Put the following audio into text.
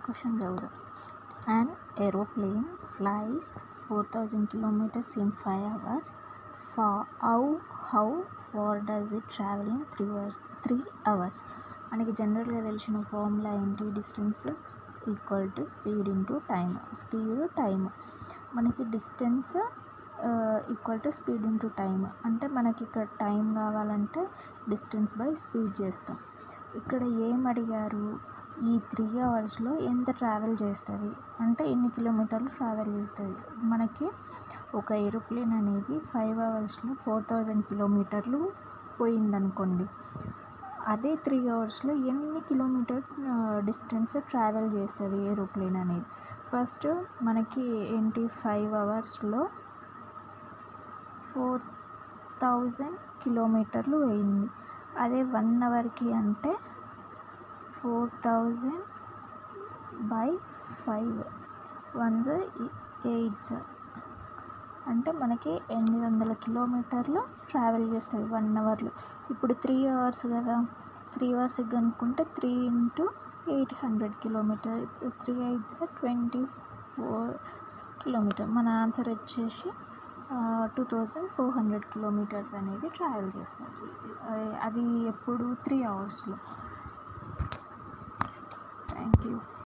Question చదువుదాం. An aeroplane flies 4000 kilometers in 5 hours. How far does it travel in 3 hours? మనకి జనరల్గా తెలిసిన formula ఏంటి? Distance equal to speed into time. Time మనకి distance equal to speed into time. అంటే మనకి ఇక్కడ time కావాలంటే డిస్టెన్స్ బై స్పీడ్ చేస్తాం. ఇక్కడ ఏం అడిగారు? ఈ 3 అవర్స్లో ఎంత ట్రావెల్ చేస్తుంది అంటే ఎన్ని కిలోమీటర్లు ట్రావెల్ చేస్తుంది. మనకి ఒక ఏరోప్లేన్ అనేది 5 అవర్స్లో 4000 కిలోమీటర్లు పోయిందనుకోండి. అదే 3 అవర్స్లో ఎన్ని కిలోమీటర్ డిస్టెన్స్ ట్రావెల్ చేస్తుంది ఏరోప్లేన్ అనేది. ఫస్ట్ మనకి ఏంటి 5 అవర్స్లో 4000 కిలోమీటర్లు పోయింది. అదే 1 అవర్కి అంటే 4000 by 5 1 8 అంటే మనకి 800 కిలోమీటర్లు ట్రావెల్ చేస్తుంది 1 అవర్లో. ఇప్పుడు 3 అవర్స్ కదా, 3 అవర్స్కి కనుక్కుంటే 3 into 800 కిలోమీటర్, 3 8 24 కిలోమీటర్. మన ఆన్సర్ వచ్చేసి 2400 కిలోమీటర్స్ అనేది ట్రావెల్ చేస్తుంది. అది ఎప్పుడు 3 అవర్స్లో. Thank you.